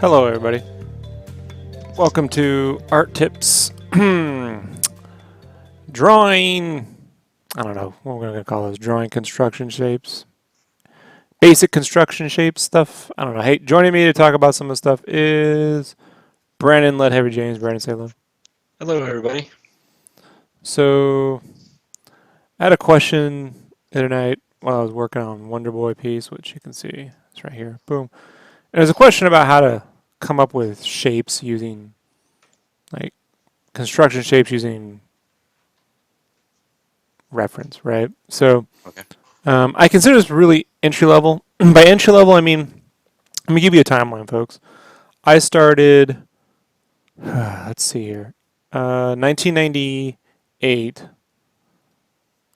Hello everybody. Welcome to Art Tips. Drawing, I don't know what we're going to call this, drawing construction shapes. Basic construction shapes stuff. I don't know. Hey, joining me to talk about some of the stuff is Brandon Let Heavy James. Brandon, say hello. Hello, everybody. So, I had a question the other night while I was working on Wonder Boy piece, which you can see. It's right here. Boom. And there's a question about how to come up with shapes using, like, construction shapes using reference, right? So Okay. I consider this really entry level. By entry level, I mean, let me give you a timeline, folks. I started, let's see here, 1998,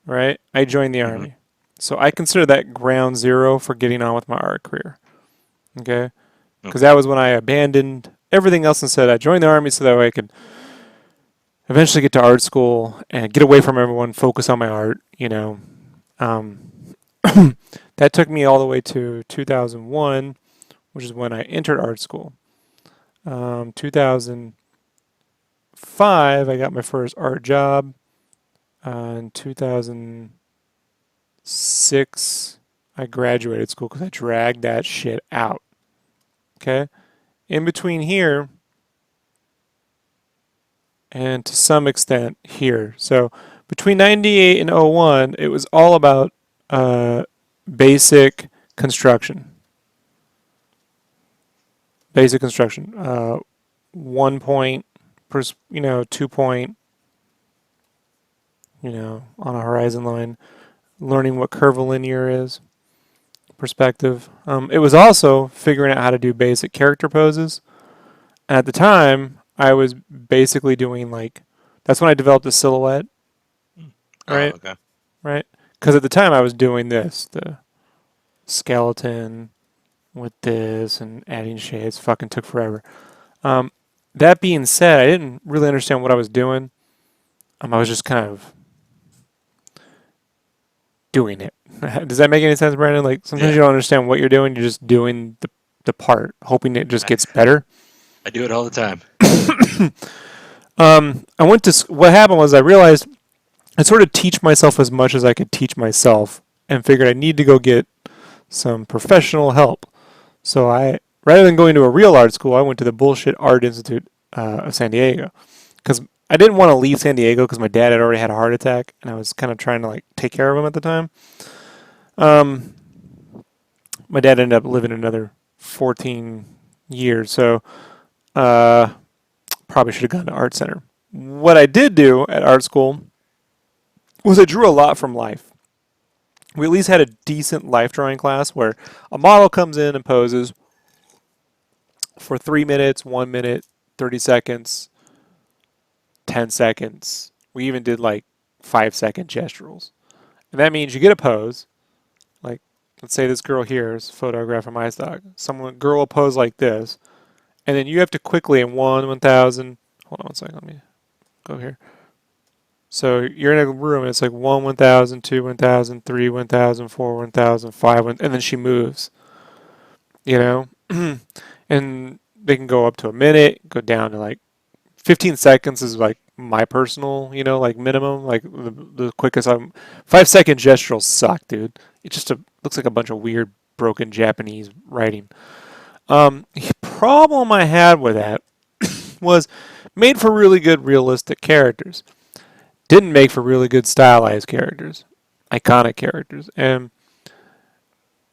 right? I joined the Mm-hmm. Army. So I consider that ground zero for getting on with my art career, okay? Because Okay. that was when I abandoned everything else and said I joined the Army so that way I could eventually get to art school and get away from everyone, focus on my art, you know. Um, that took me all the way to 2001, which is when I entered art school. 2005, I got my first art job. In 2006, I graduated school because I dragged that shit out. Okay? In between here, and to some extent here. So between 98 and '01, it was all about uh, basic construction. Basic construction. 1 point, 2 point, on a horizon line. Learning what curvilinear is, perspective. It was also figuring out how to do basic character poses. And at the time, I was basically doing that's when I developed the silhouette, Oh, right? okay. Right? Because at the time I was doing the skeleton with this and adding shades. Fucking took forever. Um, that being said, I didn't really understand what I was doing. I was just kind of doing it. Does that make any sense, Brandon? Like sometimes Yeah. you don't understand what you're doing. You're just doing the part, hoping it just I, gets better. I do it all the time. I went to what happened was I realized I sort of teach myself as much as I could teach myself, and figured I need to go get some professional help. So rather than going to a real art school, I went to the bullshit Art Institute of San Diego because I didn't want to leave San Diego because my dad had already had a heart attack, and I was kind of trying to take care of him at the time. Um, my dad ended up living another 14 years, so uh, probably should have gone to art center. What I did do at art school was I drew a lot from life. We at least had a decent life drawing class where a model comes in and poses for 3 minutes, 1 minute, 30 seconds, 10 seconds. We even did 5 second gesturals. And that means you get a pose, like let's say this girl here is a photograph from my stock. Girl will pose like this, and then you have to quickly in 1,000. Hold on one second, let me go here. So you're in a room, and it's like 1, 1,000, 2, 1,000, 3, 1,000, 4, 1,000, 5, and then she moves. You know, and they can go up to a minute, go down to 15 seconds is my personal, minimum. Like the quickest 5 second gesturals suck, dude. It just looks like a bunch of weird broken Japanese writing. The problem I had with that was made for really good realistic characters. Didn't make for really good stylized characters, iconic characters. And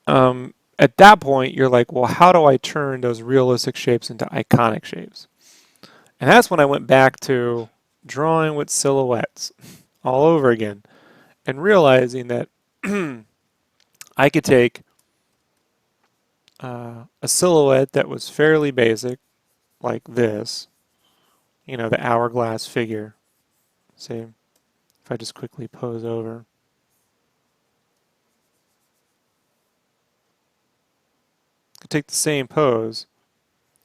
at that point, you're like, well, how do I turn those realistic shapes into iconic shapes? And that's when I went back to drawing with silhouettes all over again and realizing that I could take a silhouette that was fairly basic, like this, the hourglass figure. See, if I just quickly pose over, I could take the same pose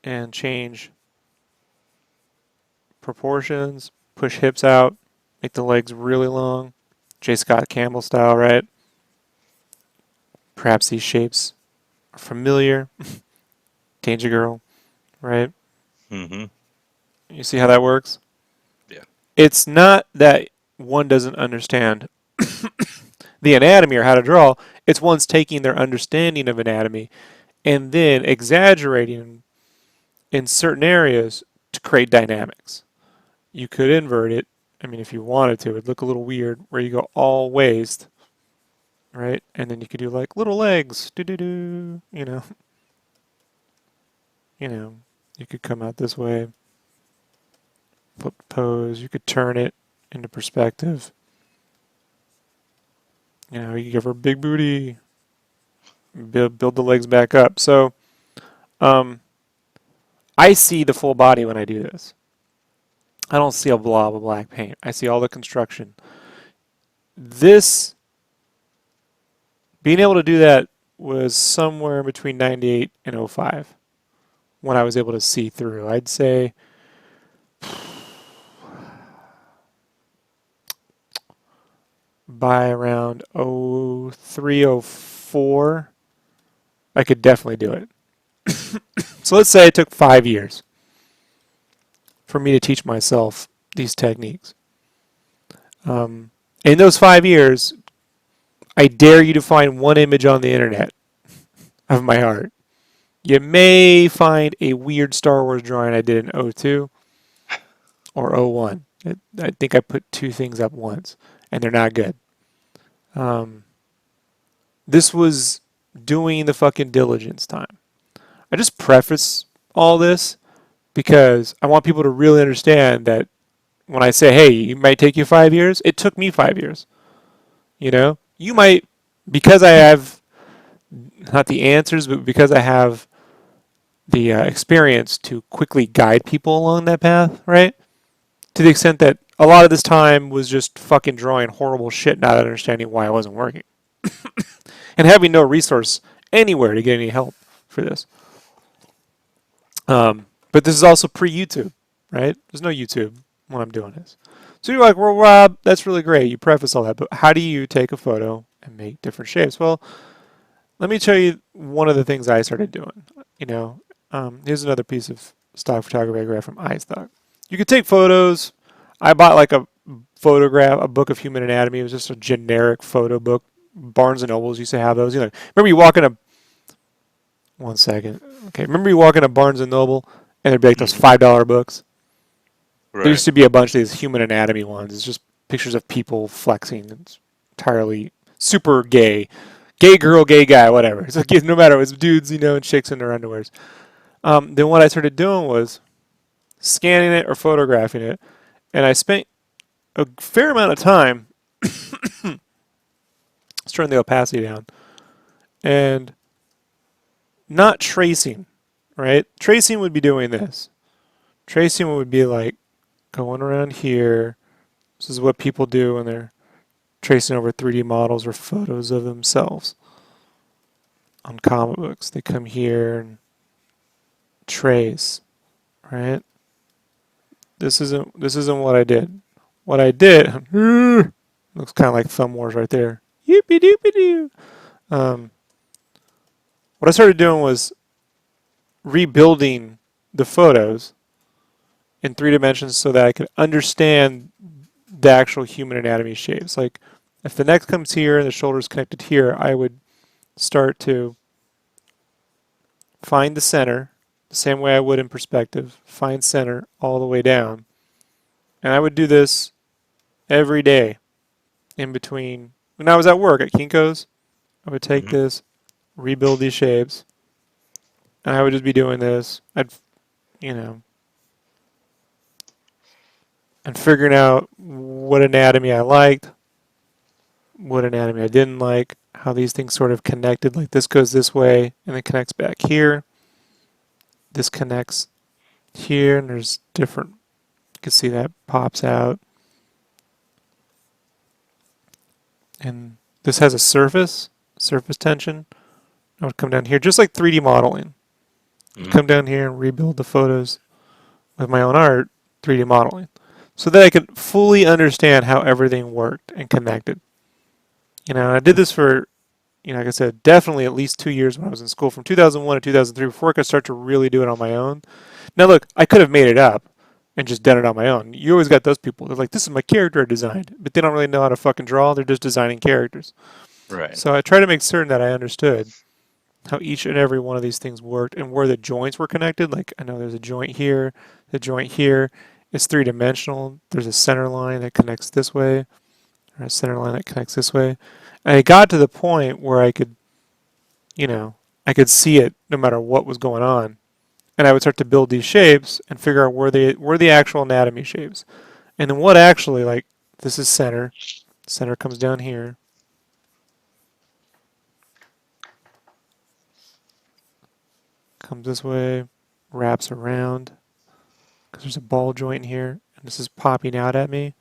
and change proportions, push hips out, make the legs really long. J. Scott Campbell style, right? Perhaps these shapes are familiar. Danger Girl, right? Mm-hmm. You see how that works? Yeah. It's not that one doesn't understand the anatomy or how to draw. It's one's taking their understanding of anatomy and then exaggerating in certain areas to create dynamics. You could invert it. I mean, if you wanted to, it'd look a little weird where you go all waist, right? And then you could do like little legs, do do do, you know, you could come out this way, flip the pose, you could turn it into perspective. You could give her a big booty, build the legs back up. So, um, I see the full body when I do this. I don't see a blob of black paint. I see all the construction. This, being able to do that was somewhere between 98 and '05 when I was able to see through. I'd say by around '03, '04, I could definitely do it. So let's say it took 5 years for me to teach myself these techniques. In those 5 years, I dare you to find one image on the internet of my art. You may find a weird Star Wars drawing I did in '02 or '01. I think I put two things up once, and they're not good. This was doing the fucking diligence time. I just preface all this because I want people to really understand that when I say, hey, it might take you 5 years, it took me 5 years. You might, because I have not the answers, but because I have the experience to quickly guide people along that path, right? To the extent that a lot of this time was just fucking drawing horrible shit, not understanding why it wasn't working. And having no resource anywhere to get any help for this. But this is also pre-YouTube, right? There's no YouTube when I'm doing this. So you're like, well, Rob, that's really great. You preface all that, but how do you take a photo and make different shapes? Well, let me tell you one of the things I started doing. Here's another piece of stock photography I grabbed from iStock. You could take photos. I bought like a book of human anatomy. It was just a generic photo book. Barnes and Nobles used to have those. Remember you walk in a 1 second. Okay, remember you walk in a Barnes and Noble and there'd be like those $5 books. Right. There used to be a bunch of these human anatomy ones. It's just pictures of people flexing. It's entirely super gay. Gay girl, gay guy, whatever. It's like no matter, it's dudes, and chicks in their underwears. Then what I started doing was scanning it or photographing it, and I spent a fair amount of time. Let's turn the opacity down, and not tracing, right? Tracing would be doing this. Tracing would be like going around here. This is what people do when they're tracing over 3D models or photos of themselves on comic books. They come here and trace, right? This isn't what I did. What I did looks kind of like Thumb Wars right there. Yoopie doopie doo. What I started doing was rebuilding the photos in 3 dimensions so that I could understand the actual human anatomy shapes. Like if the neck comes here and the shoulder's connected here, I would start to find the center the same way I would in perspective, find center all the way down. And I would do this every day in between. When I was at work at Kinko's, I would take this, rebuild these shapes, and I would just be doing this. And figuring out what anatomy I liked, what anatomy I didn't like, how these things sort of connected. Like this goes this way and it connects back here. This connects here, and there's different. You can see that pops out. And this has a surface tension. I would come down here, just like 3D modeling. Come down here and rebuild the photos with my own art, 3D modeling, so that I could fully understand how everything worked and connected. I did this for, like I said, definitely at least 2 years when I was in school, from 2001 to 2003, before I could start to really do it on my own. Now, look, I could have made it up and just done it on my own. You always got those people. They're like, this is my character I designed, but they don't really know how to fucking draw. They're just designing characters. Right. So I try to make certain that I understood how each and every one of these things worked and where the joints were connected. Like, I know there's a joint here, the joint here. It's three-dimensional. There's a center line that connects this way, or a center line that connects this way. And I got to the point where I could, I could see it no matter what was going on. And I would start to build these shapes and figure out where the actual anatomy shapes. And then what actually, like, this is center. Center comes down here. Comes this way, wraps around, because there's a ball joint in here, and this is popping out at me.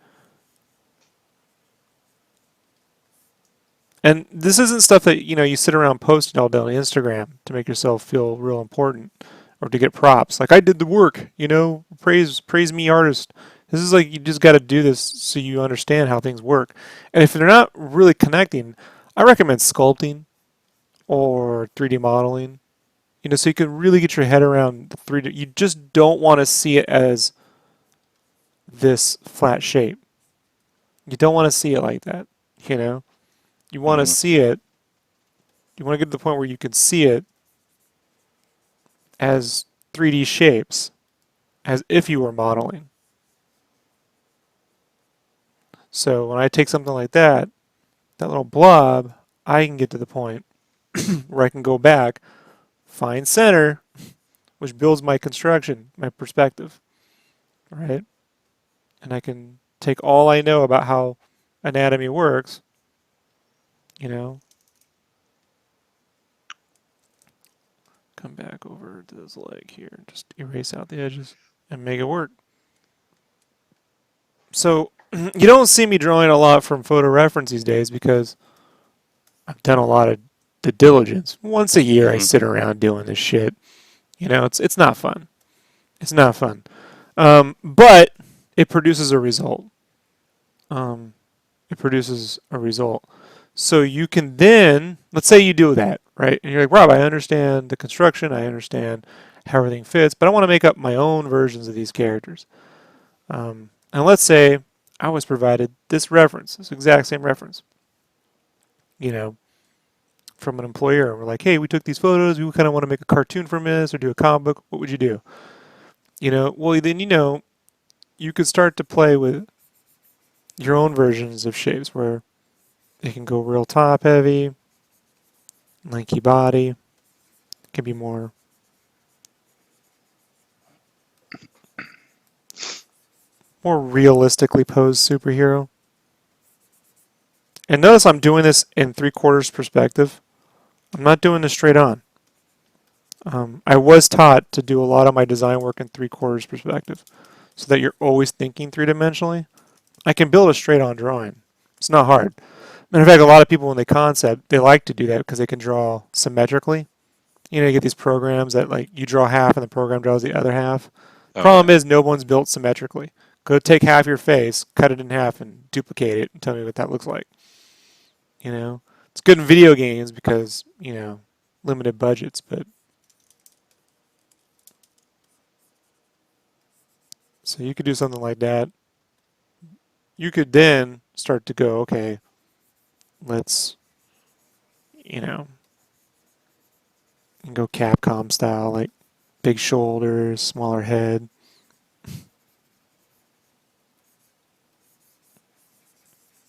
And this isn't stuff that, you sit around posting all day on Instagram to make yourself feel real important or to get props. Like, I did the work, praise me, artist. This is like, you just got to do this so you understand how things work. And if they're not really connecting, I recommend sculpting or 3D modeling. So you can really get your head around 3D. You just don't want to see it as this flat shape. You don't want to see it like that, You want to see it, you want to get to the point where you can see it as 3D shapes, as if you were modeling. So when I take something like that little blob, I can get to the point where I can go back, find center, which builds my construction, my perspective, right? And I can take all I know about how anatomy works, come back over to this leg here and just erase out the edges and make it work. So you don't see me drawing a lot from photo reference these days because I've done a lot of the diligence. Once a year I sit around doing this shit. It's not fun. It's not fun. But it produces a result. It produces a result. So you can then, let's say you do that, right? And you're like, Rob, I understand the construction, I understand how everything fits, but I want to make up my own versions of these characters. And let's say I was provided this reference, this exact same reference, from an employer. And we're like, hey, we took these photos, we kind of want to make a cartoon from this or do a comic book. What would you do? Well, then, you could start to play with your own versions of shapes where it can go real top heavy, lanky body. It can be more realistically posed superhero. And notice I'm doing this in 3/4 perspective. I'm not doing this straight on. I was taught to do a lot of my design work in 3/4 perspective so that you're always thinking three-dimensionally. I can build a straight-on drawing. It's not hard. Matter of fact, a lot of people when they concept, they like to do that because they can draw symmetrically. You get these programs that like you draw half and the program draws the other half. Problem is no one's built symmetrically. Go take half your face, cut it in half, and duplicate it and tell me what that looks like. It's good in video games because, limited budgets, but so you could do something like that. You could then start to go, okay, let's, and go Capcom style, like big shoulders, smaller head.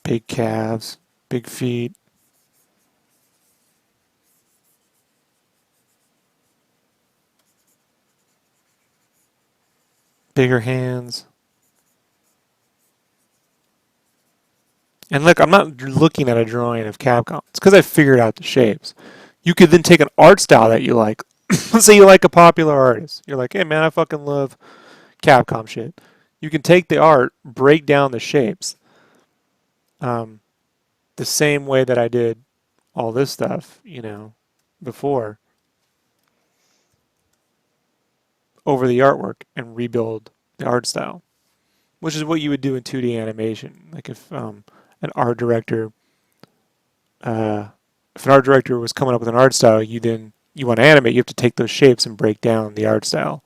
Big calves, big feet. Bigger hands. And look, I'm not looking at a drawing of Capcom. It's because I figured out the shapes. You could then take an art style that you like. Let's say you like a popular artist. You're like, hey man, I fucking love Capcom shit. You can take the art, break down the shapes, the same way that I did all this stuff, before, over the artwork and rebuild the art style, which is what you would do in 2D animation. Like if an art director if an art director was coming up with an art style, you want to animate, you have to take those shapes and break down the art style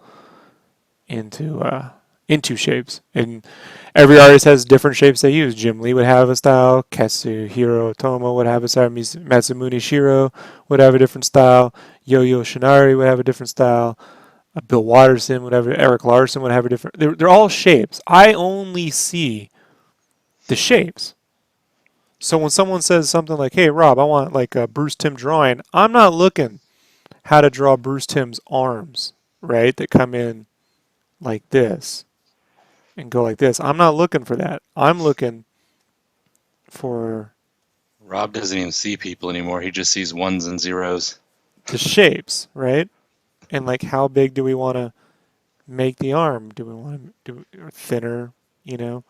into shapes. And every artist has different shapes they use. Jim Lee would have a style. Katsuhiro Otomo would have a style. Masamune Shiro would have a different style. Yo-Yo Shinari would have a different style. Bill Watterson would have. Eric Larson would have a different. They're all shapes. I only see the shapes. So when someone says something like, "Hey Rob, I want like a Bruce Timm drawing," I'm not looking how to draw Bruce Timm's arms, right? That come in like this and go like this. I'm not looking for that. I'm looking for Rob doesn't even see people anymore. He just sees ones and zeros. the shapes, right? And like how big do we want to make the arm? Do we want to do it thinner, you know?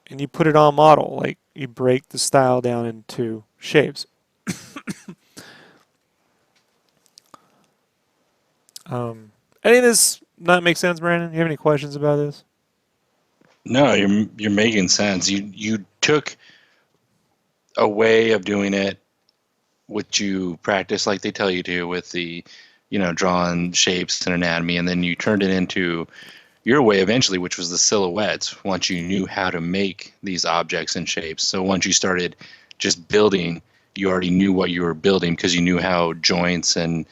And you put it on model, like you break the style down into shapes. Any of this not make sense, Brandon? You have any questions about this? No, you're making sense. You took a way of doing it, which you practice like they tell you to with the, drawing shapes and anatomy, and then you turned it into your way eventually, which was the silhouettes. Once you knew how to make these objects and shapes, so once you started just building, you already knew what you were building because you knew how joints and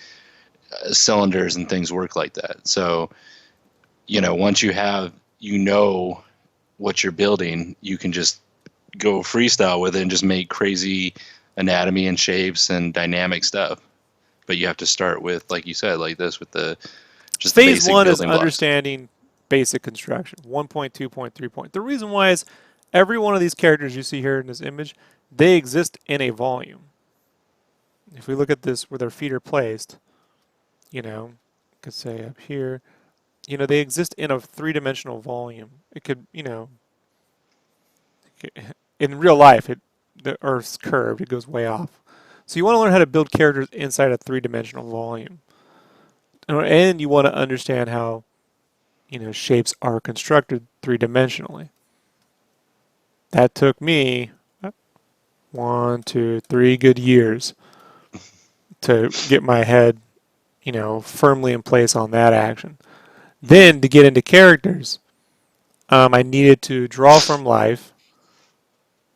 cylinders and things work like that. So, once you know what you're building, you can just go freestyle with it and just make crazy anatomy and shapes and dynamic stuff. But you have to start with, like you said, like this with the just the Phase basic one is building blocks. understanding basic construction. 1.2.3. The reason why is every one of these characters you see here in this image, they exist in a volume. If we look at this where their feet are placed, could say up here, they exist in a three-dimensional volume. It could, in real life, the Earth's curved. It goes way off. So you want to learn how to build characters inside a three-dimensional volume. And you want to understand how, shapes are constructed three-dimensionally. That took me 1, 2, 3 good years to get my head, firmly in place on that action. Then to get into characters, I needed to draw from life.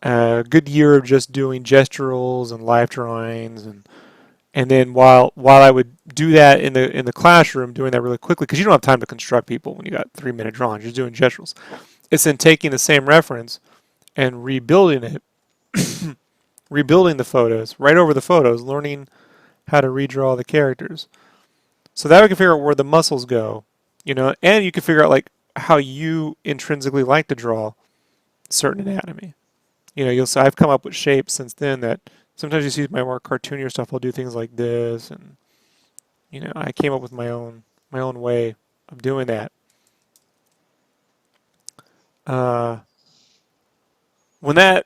A good year of just doing gesturals and life drawings, and then while I would do that in the classroom, doing that really quickly because you don't have time to construct people when you got 3-minute drawings. You're just doing gesturals. It's then taking the same reference and rebuilding it, rebuilding the photos right over the photos, learning how to redraw the characters. So that we can figure out where the muscles go, and you can figure out like how you intrinsically like to draw certain anatomy. You'll see I've come up with shapes since then that sometimes you see my more cartoonier stuff. I'll do things like this, and I came up with my own way of doing that. When that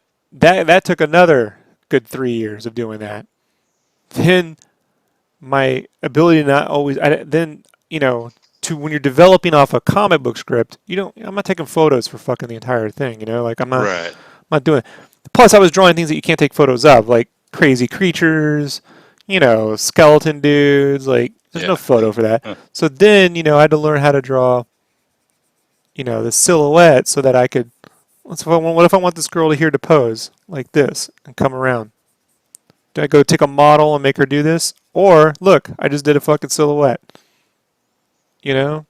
took another good 3 years of doing that. Then my ability to not always to when you're developing off a comic book script, I'm not taking photos for fucking the entire thing, like I'm not doing it. Plus I was drawing things that you can't take photos of, like crazy creatures, skeleton dudes, like there's no photo for that. So then, I had to learn how to draw, the silhouette so that I could, what if I want this girl to pose like this and come around? Do I go take a model and make her do this? Or, look, I just did a fucking silhouette. Want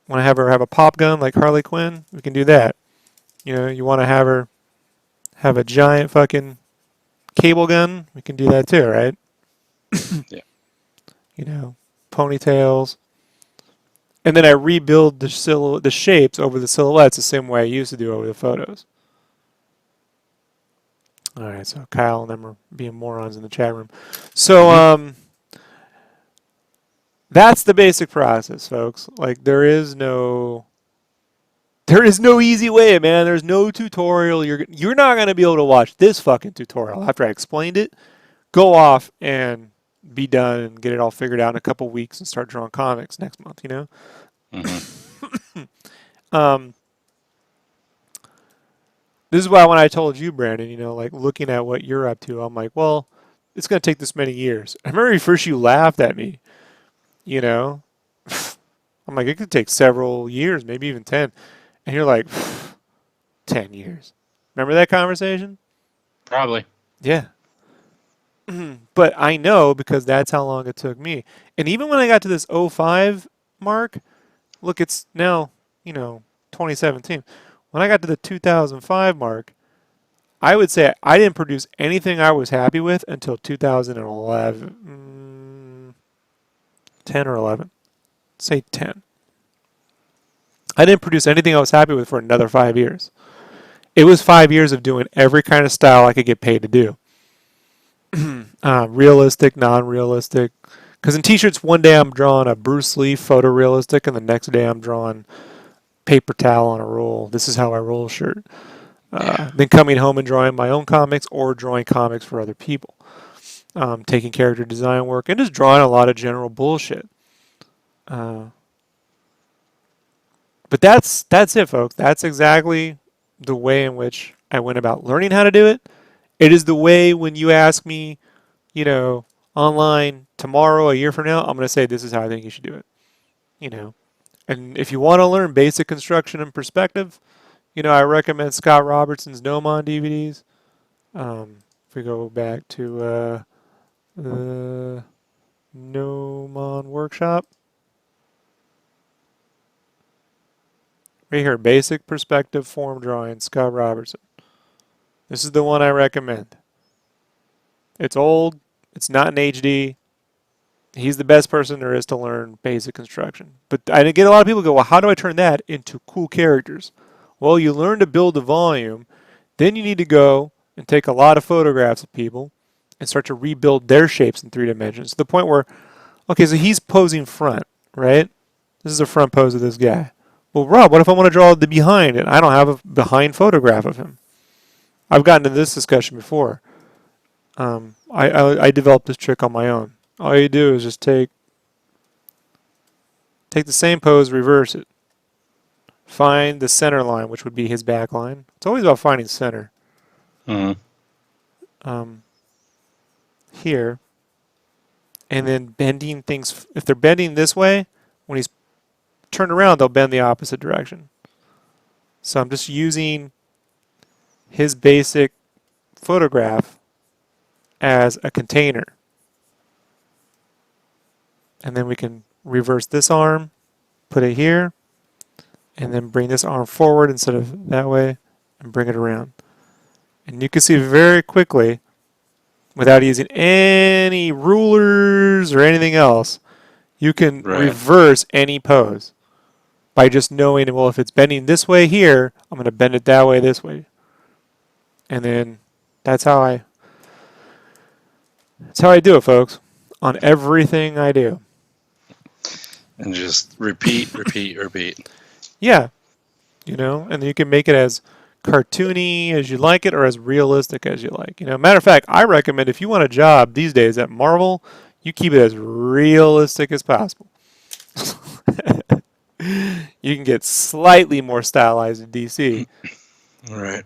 to have her have a pop gun like Harley Quinn? We can do that. You want to have her have a giant fucking cable gun? We can do that too, right? Yeah. Ponytails. And then I rebuild the shapes over the silhouettes the same way I used to do over the photos. All right, so Kyle and them are being morons in the chat room. So that's the basic process, folks. Like there is no easy way, man. There's no tutorial. You're not going to be able to watch this fucking tutorial after I explained it. Go off and be done and get it all figured out in a couple weeks and start drawing comics next month, This is why when I told you, Brandon, like looking at what you're up to, I'm like, well, it's going to take this many years. I remember first you laughed at me, you know. I'm like, it could take several years, maybe even 10. And you're like, 10 years. Remember that conversation? Probably. Yeah. But I know because that's how long it took me. And even when I got to this '05 mark, look, it's now, 2017. When I got to the 2005 mark, I would say I didn't produce anything I was happy with until 2011, 10 or 11. Say 10. I didn't produce anything I was happy with for another 5 years. It was 5 years of doing every kind of style I could get paid to do. Realistic, non-realistic. Because in t-shirts, one day I'm drawing a Bruce Lee photorealistic, and the next day I'm drawing paper towel on a roll. This is how I roll shirt. Then coming home and drawing my own comics or drawing comics for other people. Taking character design work and just drawing a lot of general bullshit. But that's it, folks. That's exactly the way in which I went about learning how to do it. It is the way when you ask me, online tomorrow, a year from now, I'm going to say this is how I think you should do it. And if you want to learn basic construction and perspective, I recommend Scott Robertson's Gnomon DVDs. If we go back to the Gnomon Workshop. Right here, Basic Perspective Form Drawing, Scott Robertson. This is the one I recommend. It's old. It's not in HD. He's the best person there is to learn basic construction. But I get a lot of people go, well, how do I turn that into cool characters? Well, you learn to build a volume. Then you need to go and take a lot of photographs of people and start to rebuild their shapes in 3 dimensions. To the point where, okay, so he's posing front, right? This is a front pose of this guy. Well, Rob, what if I want to draw the behind and I don't have a behind photograph of him? I've gotten into this discussion before. I developed this trick on my own. All you do is just take the same pose, reverse it. Find the center line, which would be his back line. It's always about finding center. Here. And then bending things. If they're bending this way, when he's turned around, they'll bend the opposite direction. So I'm just using his basic photograph as a container. And then we can reverse this arm, put it here, and then bring this arm forward instead of that way, and bring it around. And you can see very quickly, without using any rulers or anything else, you can reverse any pose by just knowing, well, if it's bending this way here, I'm going to bend it that way this way. And then that's how I do it, folks, on everything I do. And just repeat, repeat, repeat. Yeah. And you can make it as cartoony as you like it or as realistic as you like. Matter of fact, I recommend if you want a job these days at Marvel, you keep it as realistic as possible. You can get slightly more stylized in DC. Right.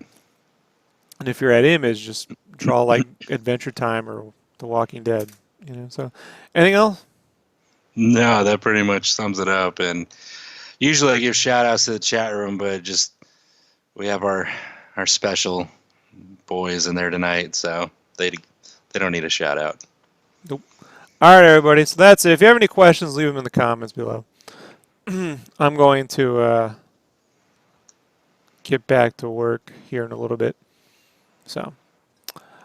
And if you're at Image, just draw like Adventure Time or The Walking Dead. So anything else? No, that pretty much sums it up. And usually I give shout outs to the chat room, but just we have our special boys in there tonight, so they don't need a shout out. Nope. All right, everybody. So that's it. If you have any questions, leave them in the comments below. I'm going to get back to work here in a little bit. So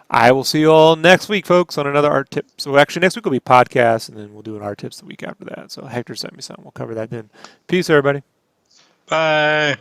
I will see you all next week, folks, on another art tip. So actually, next week will be podcast, and then we'll do an art tips the week after that. So Hector sent me something. We'll cover that then. Peace, everybody. Bye.